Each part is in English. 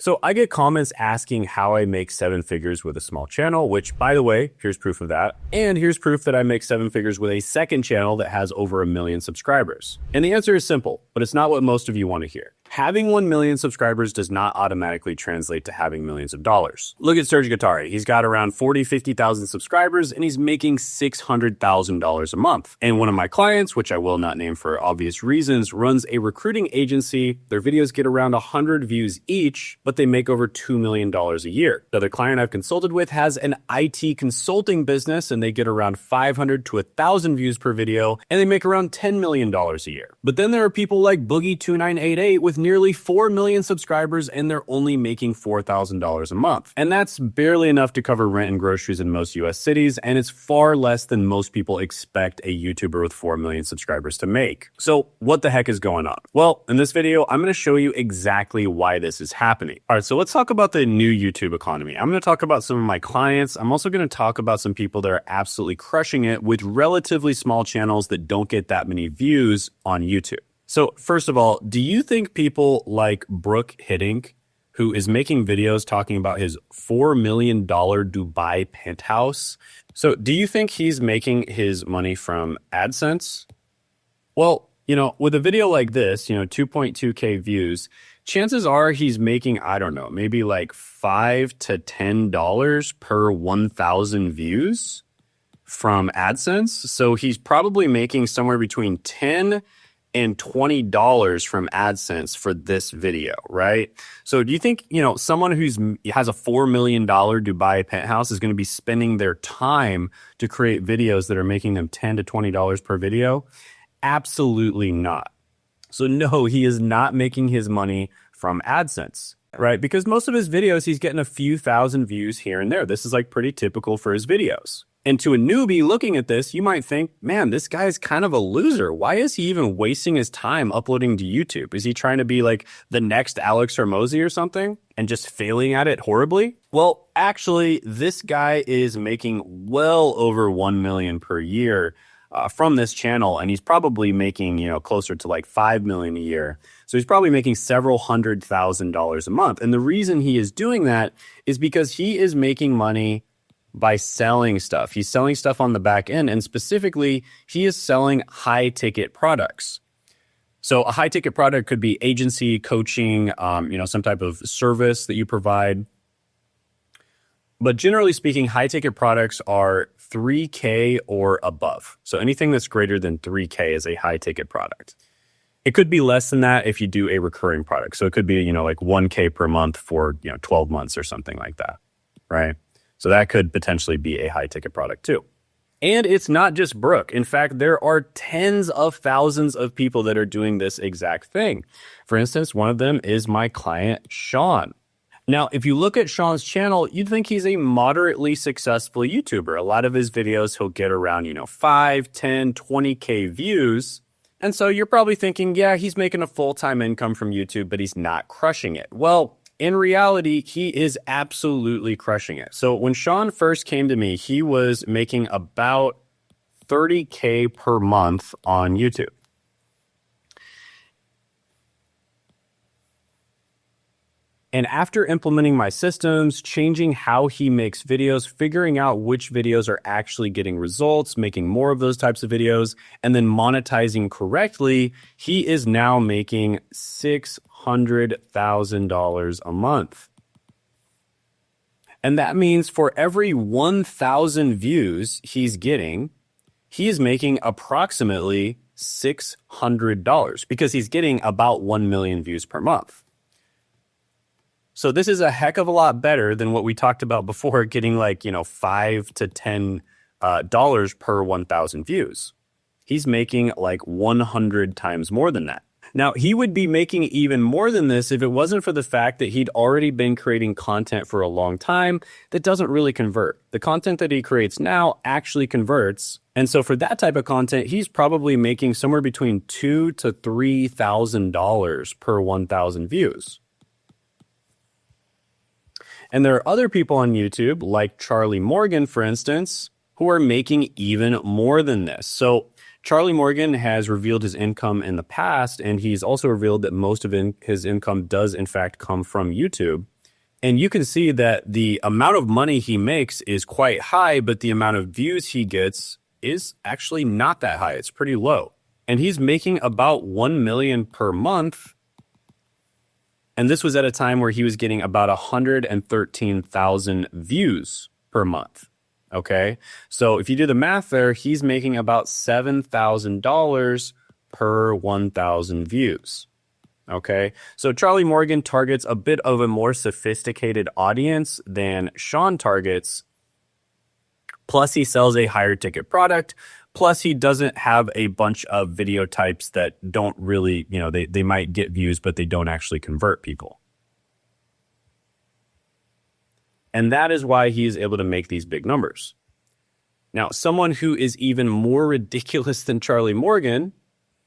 So I get comments asking how I make 7 figures with a small channel, which, by the way, here's proof of that. And here's proof that I make 7 figures with a second channel that has over 1 million subscribers. And the answer is simple, but it's not what most of you want to hear. Having 1 million subscribers does not automatically translate to having millions of dollars. Look at Serge Guattari. He's got around 50,000 subscribers and he's making $600,000 a month. And one of my clients, which I will not name for obvious reasons, runs a recruiting agency. Their videos get around 100 views each, but they make over $2 million a year. The other client I've consulted with has an IT consulting business and they get around 500 to 1,000 views per video and they make around $10 million a year. But then there are people like Boogie2988 with nearly 4 million subscribers and they're only making $4,000 a month. And that's barely enough to cover rent and groceries in most US cities, and it's far less than most people expect a YouTuber with 4 million subscribers to make. So what the heck is going on? Well, in this video, I'm going to show you exactly why this is happening. All right, so let's talk about the new YouTube economy. I'm going to talk about some of my clients. I'm also going to talk about some people that are absolutely crushing it with relatively small channels that don't get that many views on YouTube. So first of all, do you think people like Brooke Hiddink, who is making videos talking about his $4 million Dubai penthouse, so do you think he's making his money from AdSense? Well, with a video like this, 2.2K views, chances are he's making, I don't know, maybe like $5 to $10 per 1,000 views from AdSense. So he's probably making somewhere between $10 and $20 from AdSense for this video, right? So do you think, someone has a $4 million Dubai penthouse is going to be spending their time to create videos that are making them $10 to $20 per video? Absolutely not. So no, he is not making his money from AdSense, right? Because most of his videos, he's getting a few thousand views here and there. This is like pretty typical for his videos. And to a newbie looking at this, you might think, man, this guy is kind of a loser. Why is he even wasting his time uploading to YouTube? Is he trying to be like the next Alex Hormozi or something and just failing at it horribly? Well, actually, this guy is making well over 1 million per year from this channel. And he's probably making, closer to like 5 million a year. So he's probably making several $100,000 a month. And the reason he is doing that is because he is making money by selling stuff. He's selling stuff on the back end, and specifically, he is selling high-ticket products. So a high-ticket product could be agency, coaching, some type of service that you provide. But generally speaking, high-ticket products are 3K or above. So anything that's greater than 3K is a high-ticket product. It could be less than that if you do a recurring product. So it could be, like 1K per month for, 12 months or something like that, right? So that could potentially be a high ticket product too. And it's not just Brooke. In fact, there are tens of thousands of people that are doing this exact thing. For instance, one of them is my client, Sean. Now, if you look at Sean's channel, you'd think he's a moderately successful YouTuber. A lot of his videos, he'll get around, 5, 10, 20K views. And so you're probably thinking, yeah, he's making a full-time income from YouTube, but he's not crushing it. Well, in reality, he is absolutely crushing it. So when Sean first came to me, he was making about 30K per month on YouTube. And after implementing my systems, changing how he makes videos, figuring out which videos are actually getting results, making more of those types of videos, and then monetizing correctly, he is now making $600,000 a month. And that means for every 1,000 views he's getting, he is making approximately $600 because he's getting about 1 million views per month. So this is a heck of a lot better than what we talked about before, getting like, $5 to $10 per 1,000 views. He's making like 100 times more than that. Now, he would be making even more than this if it wasn't for the fact that he'd already been creating content for a long time that doesn't really convert. The content that he creates now actually converts. And so for that type of content, he's probably making somewhere between $2,000 to $3,000 per 1,000 views. And there are other people on YouTube, like Charlie Morgan, for instance, who are making even more than this. So Charlie Morgan has revealed his income in the past, and he's also revealed that most of his income does, in fact, come from YouTube. And you can see that the amount of money he makes is quite high, but the amount of views he gets is actually not that high. It's pretty low. And he's making about 1 million per month. And this was at a time where he was getting about 113,000 views per month. Okay. So if you do the math there, he's making about $7,000 per 1,000 views. Okay. So Charlie Morgan targets a bit of a more sophisticated audience than Sean targets. Plus he sells a higher ticket product. Plus he doesn't have a bunch of video types that don't really, they might get views, but they don't actually convert people. And that is why he is able to make these big numbers. Now, someone who is even more ridiculous than Charlie Morgan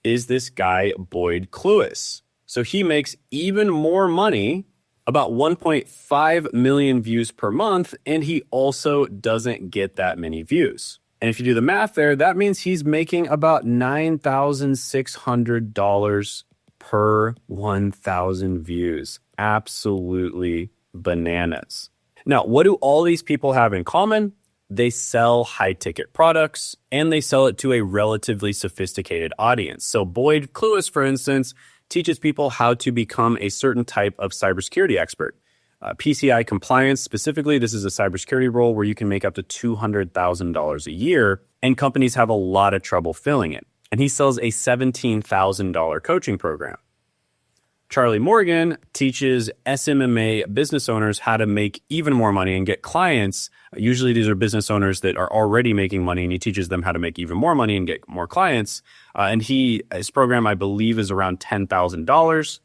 is this guy, Boyd Cluess. So he makes even more money, about 1.5 million views per month, and he also doesn't get that many views. And if you do the math there, that means he's making about $9,600 per 1,000 views. Absolutely bananas. Now, what do all these people have in common? They sell high-ticket products, and they sell it to a relatively sophisticated audience. So Boyd Cluess, for instance, teaches people how to become a certain type of cybersecurity expert. PCI compliance, specifically, this is a cybersecurity role where you can make up to $200,000 a year, and companies have a lot of trouble filling it. And he sells a $17,000 coaching program. Charlie Morgan teaches SMMA business owners how to make even more money and get clients. Usually these are business owners that are already making money, and he teaches them how to make even more money and get more clients. And his program, I believe, is around $10,000.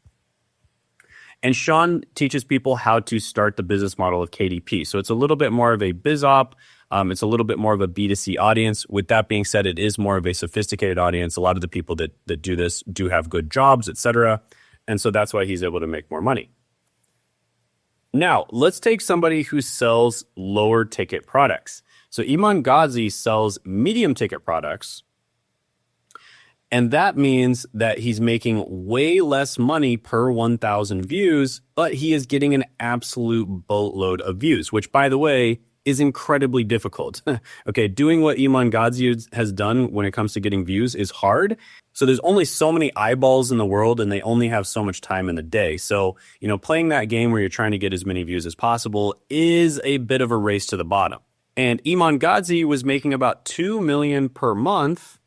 And Sean teaches people how to start the business model of KDP. So it's a little bit more of a biz op. It's a little bit more of a B2C audience. With that being said, it is more of a sophisticated audience. A lot of the people that do this do have good jobs, etc. And so that's why he's able to make more money. Now, let's take somebody who sells lower ticket products. So Iman Ghazi sells medium ticket products. And that means that he's making way less money per 1,000 views, but he is getting an absolute boatload of views, which, by the way, is incredibly difficult. Okay, doing what Iman Ghazi has done when it comes to getting views is hard. So there's only so many eyeballs in the world, and they only have so much time in the day. So, playing that game where you're trying to get as many views as possible is a bit of a race to the bottom. And Iman Ghazi was making about 2 million per month.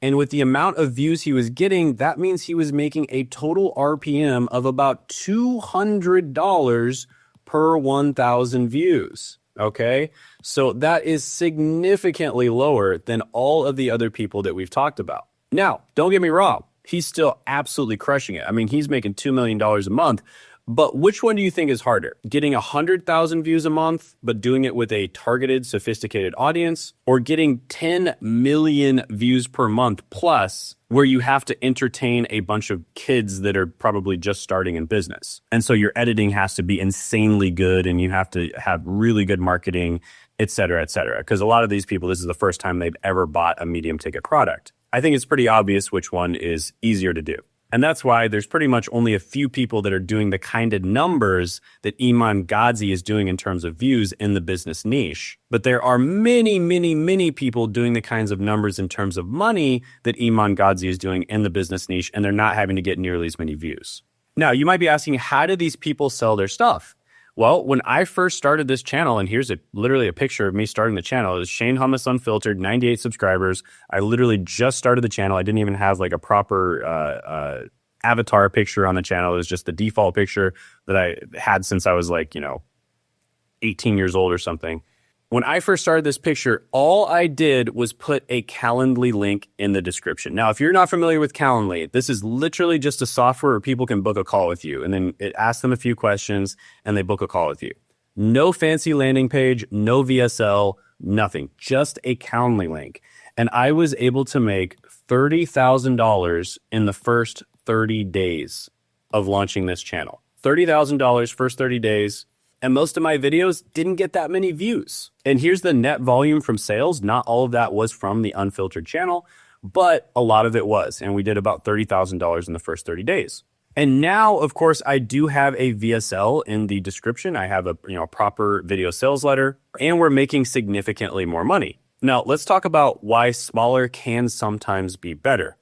And with the amount of views he was getting, that means he was making a total RPM of about $200 per 1,000 views. Okay, so that is significantly lower than all of the other people that we've talked about. Now, don't get me wrong, he's still absolutely crushing it. I mean, he's making $2 million a month. But which one do you think is harder? Getting 100,000 views a month, but doing it with a targeted, sophisticated audience, or getting 10 million views per month plus, where you have to entertain a bunch of kids that are probably just starting in business? And so your editing has to be insanely good, and you have to have really good marketing, et cetera, et cetera. Because a lot of these people, this is the first time they've ever bought a medium ticket product. I think it's pretty obvious which one is easier to do. And that's why there's pretty much only a few people that are doing the kind of numbers that Iman Ghazi is doing in terms of views in the business niche. But there are many, many, many people doing the kinds of numbers in terms of money that Iman Ghazi is doing in the business niche, and they're not having to get nearly as many views. Now, you might be asking, how do these people sell their stuff? Well, when I first started this channel, and here's literally a picture of me starting the channel, it was Shane Hummus Unfiltered, 98 subscribers. I literally just started the channel. I didn't even have like a proper avatar picture on the channel. It was just the default picture that I had since I was 18 years old or something. When I first started this picture, all I did was put a Calendly link in the description. Now, if you're not familiar with Calendly, this is literally just a software where people can book a call with you. And then it asks them a few questions and they book a call with you. No fancy landing page, no VSL, nothing, just a Calendly link. And I was able to make $30,000 in the first 30 days of launching this channel. $30,000 first 30 days. And most of my videos didn't get that many views. And here's the net volume from sales. Not all of that was from the Unfiltered channel, but a lot of it was. And we did about $30,000 in the first 30 days. And now, of course, I do have a VSL in the description. I have a proper video sales letter, and we're making significantly more money. Now, let's talk about why smaller can sometimes be better.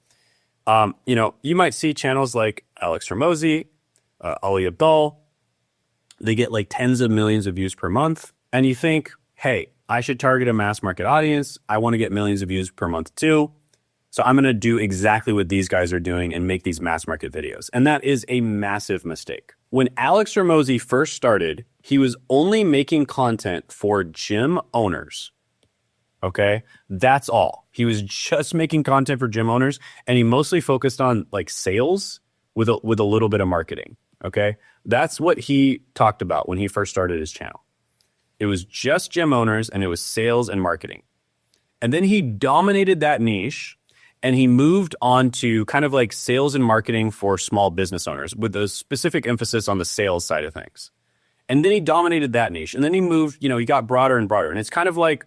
You might see channels like Alex Hormozi, Ali Abdal. They get like tens of millions of views per month. And you think, hey, I should target a mass market audience. I want to get millions of views per month too. So I'm going to do exactly what these guys are doing and make these mass market videos. And that is a massive mistake. When Alex Hormozi first started, he was only making content for gym owners. Okay, that's all. He was just making content for gym owners, and he mostly focused on like sales with a little bit of marketing. Okay, that's what he talked about when he first started his channel. It was just gym owners, and it was sales and marketing. And then he dominated that niche, and he moved on to kind of like sales and marketing for small business owners with a specific emphasis on the sales side of things. And then he dominated that niche, and then he moved. He got broader and broader, and it's kind of like.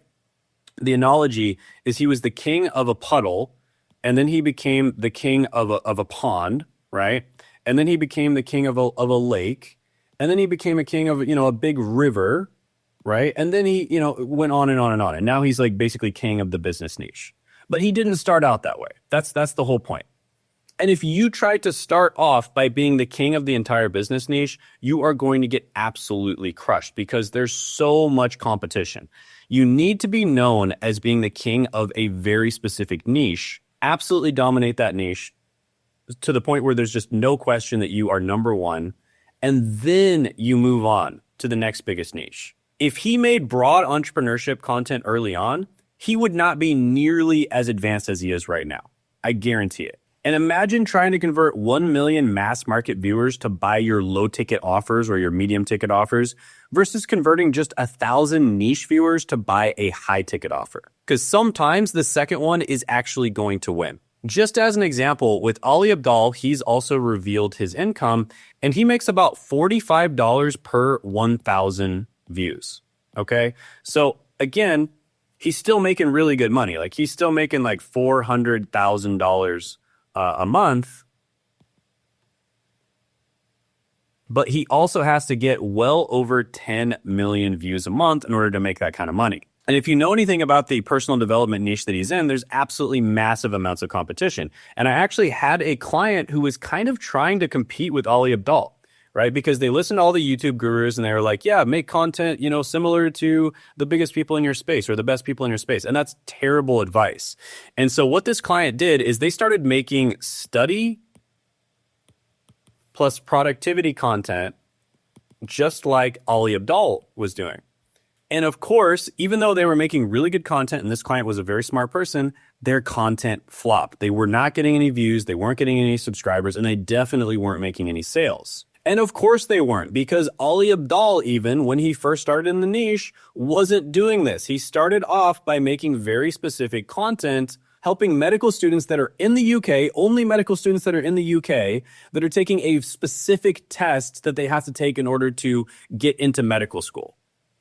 The analogy is he was the king of a puddle, and then he became the king of a pond, right? And then he became the king of a lake, and then he became a king of a big river, right? And then he went on and on and on, and now he's like basically king of the business niche. But he didn't start out that way. That's the whole point. And if you try to start off by being the king of the entire business niche, you are going to get absolutely crushed because there's so much competition. You need to be known as being the king of a very specific niche, absolutely dominate that niche to the point where there's just no question that you are number one, and then you move on to the next biggest niche. If he made broad entrepreneurship content early on, he would not be nearly as advanced as he is right now. I guarantee it. And imagine trying to convert 1 million mass market viewers to buy your low ticket offers or your medium ticket offers versus converting just 1,000 niche viewers to buy a high ticket offer. Because sometimes the second one is actually going to win. Just as an example, with Ali Abdal, he's also revealed his income, and he makes about $45 per 1,000 views. Okay? So again, he's still making really good money. Like he's still making like $400,000 a month, but he also has to get well over 10 million views a month in order to make that kind of money. And if you know anything about the personal development niche that he's in, there's absolutely massive amounts of competition. And I actually had a client who was kind of trying to compete with Ali Abdal, right? Because they listened to all the YouTube gurus and they were like, yeah, make content, similar to the biggest people in your space or the best people in your space. And that's terrible advice. And so what this client did is they started making study plus productivity content, just like Ali Abdal was doing. And of course, even though they were making really good content, and this client was a very smart person, their content flopped. They were not getting any views, they weren't getting any subscribers, and they definitely weren't making any sales. And of course they weren't, because Ali Abdal, even when he first started in the niche, wasn't doing this. He started off by making very specific content, helping medical students that are in the UK, only medical students that are in the UK, that are taking a specific test that they have to take in order to get into medical school,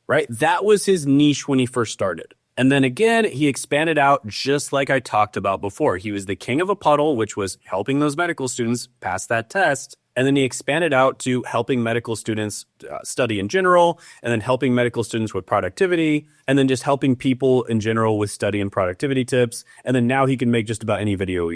right? That was his niche when he first started. And then again, he expanded out just like I talked about before. He was the king of a puddle, which was helping those medical students pass that test. And then he expanded out to helping medical students study in general, and then helping medical students with productivity, and then just helping people in general with study and productivity tips. And then now he can make just about any video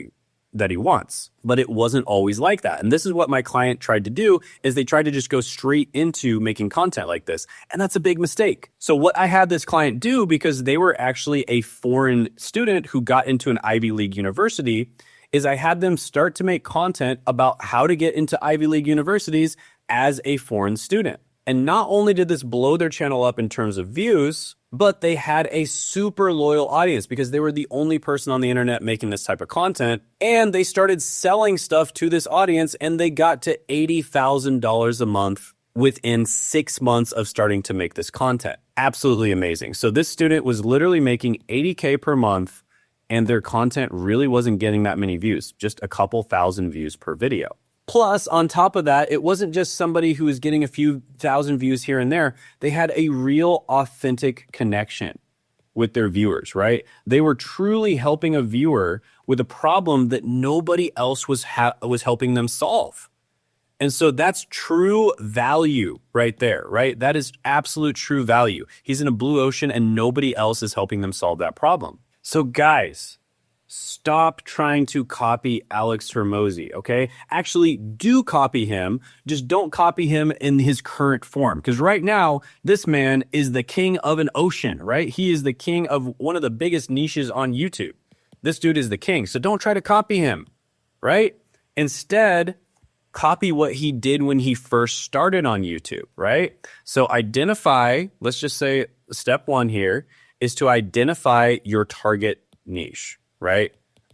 that he wants. But it wasn't always like that. And this is what my client tried to do, is they tried to just go straight into making content like this. And that's a big mistake. So what I had this client do, because they were actually a foreign student who got into an Ivy League university, is I had them start to make content about how to get into Ivy League universities as a foreign student. And not only did this blow their channel up in terms of views, but they had a super loyal audience because they were the only person on the internet making this type of content. And they started selling stuff to this audience, and they got to $80,000 a month within 6 months of starting to make this content. Absolutely amazing. So this student was literally making $80K per month, and their content really wasn't getting that many views, just a couple thousand views per video. Plus, on top of that, it wasn't just somebody who was getting a few thousand views here and there. They had a real authentic connection with their viewers, right? They were truly helping a viewer with a problem that nobody else was helping them solve. And so that's true value right there, right? That is absolute true value. He's in a blue ocean and nobody else is helping them solve that problem. So guys, stop trying to copy Alex Hormozi, okay? Actually, do copy him. Just don't copy him in his current form. Because right now, this man is the king of an ocean, right? He is the king of one of the biggest niches on YouTube. This dude is the king. So don't try to copy him, right? Instead, copy what he did when he first started on YouTube, right? So identify, let's just say step one here is to identify your target niche, right?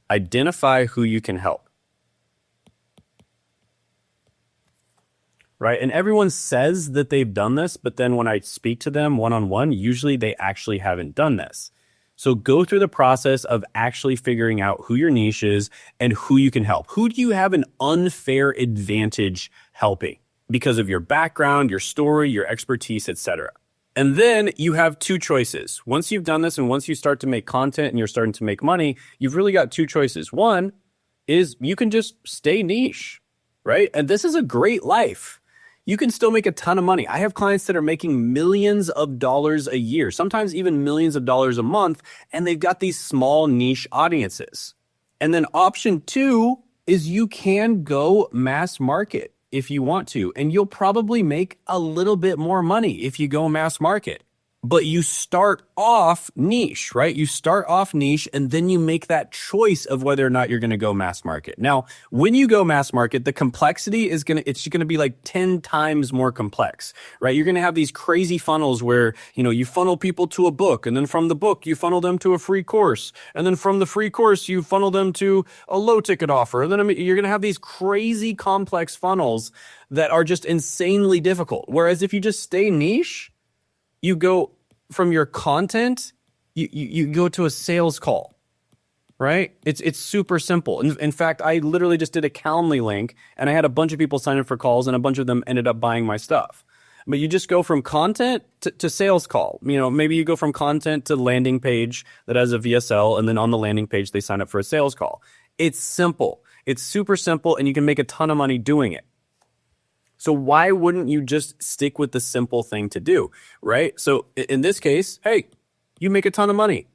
Identify who you can help, right? And everyone says that they've done this, but then when I speak to them one-on-one, usually they actually haven't done this. So go through the process of actually figuring out who your niche is and who you can help. Who do you have an unfair advantage helping because of your background, your story, your expertise, etc. And then you have two choices. Once you've done this and once you start to make content and you're starting to make money, you've really got two choices. One is you can just stay niche, right? And this is a great life. You can still make a ton of money. I have clients that are making millions of dollars a year, sometimes even millions of dollars a month, and they've got these small niche audiences. And then option two is you can go mass market if you want to, and you'll probably make a little bit more money if you go mass market. But you start off niche, right? You start off niche and then you make that choice of whether or not you're going to go mass market. Now, when you go mass market, the complexity is it's going to be like 10 times more complex, right? You're going to have these crazy funnels where, you funnel people to a book, and then from the book, you funnel them to a free course. And then from the free course, you funnel them to a low ticket offer. And then you're going to have these crazy complex funnels that are just insanely difficult. Whereas if you just stay niche, you go from your content, you go to a sales call, right? It's super simple. In fact, I literally just did a Calendly link and I had a bunch of people sign up for calls and a bunch of them ended up buying my stuff. But you just go from content to sales call. Maybe you go from content to landing page that has a VSL, and then on the landing page, they sign up for a sales call. It's simple. It's super simple, and you can make a ton of money doing it. So why wouldn't you just stick with the simple thing to do, right? So in this case, hey, you make a ton of money.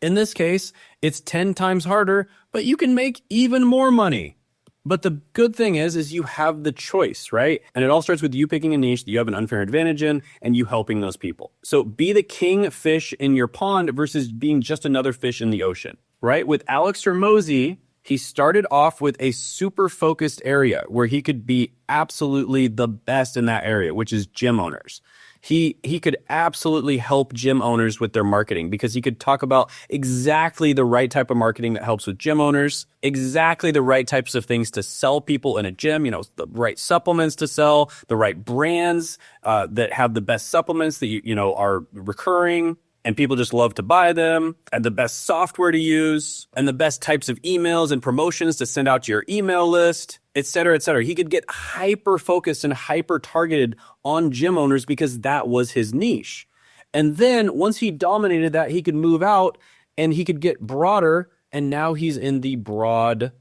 In this case, it's 10 times harder, but you can make even more money. But the good thing is you have the choice, right? And it all starts with you picking a niche that you have an unfair advantage in and you helping those people. So be the king fish in your pond versus being just another fish in the ocean, right? With Alex Hormozi, he started off with a super focused area where he could be absolutely the best in that area, which is gym owners. He could absolutely help gym owners with their marketing because he could talk about exactly the right type of marketing that helps with gym owners, exactly the right types of things to sell people in a gym, the right supplements to sell, the right brands that have the best supplements that are recurring. And people just love to buy them, and the best software to use, and the best types of emails and promotions to send out to your email list, et cetera, et cetera. He could get hyper-focused and hyper-targeted on gym owners because that was his niche. And then once he dominated that, he could move out and he could get broader, and now he's in the broad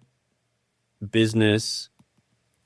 business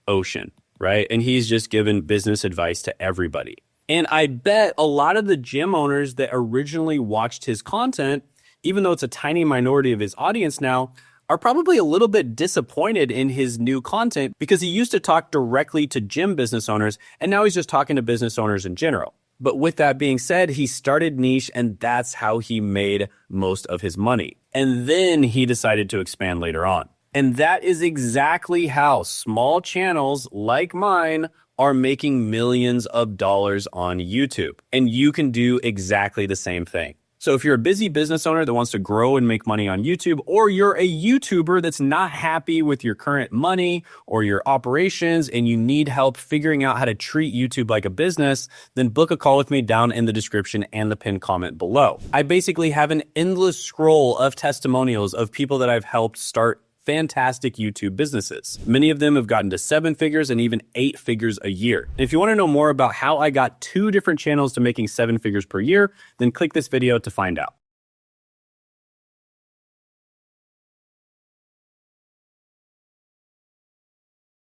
ocean, right? And he's just given business advice to everybody. And I bet a lot of the gym owners that originally watched his content, even though it's a tiny minority of his audience now, are probably a little bit disappointed in his new content because he used to talk directly to gym business owners and now he's just talking to business owners in general. But with that being said, he started niche and that's how he made most of his money. And then he decided to expand later on. And that is exactly how small channels like mine are making millions of dollars on YouTube. And you can do exactly the same thing. So if you're a busy business owner that wants to grow and make money on YouTube, or you're a YouTuber that's not happy with your current money or your operations and you need help figuring out how to treat YouTube like a business, then book a call with me down in the description and the pinned comment below. I basically have an endless scroll of testimonials of people that I've helped start fantastic YouTube businesses. Many of them have gotten to 7 figures and even 8 figures a year. And if you want to know more about how I got 2 different channels to making 7 figures per year, then click this video to find out.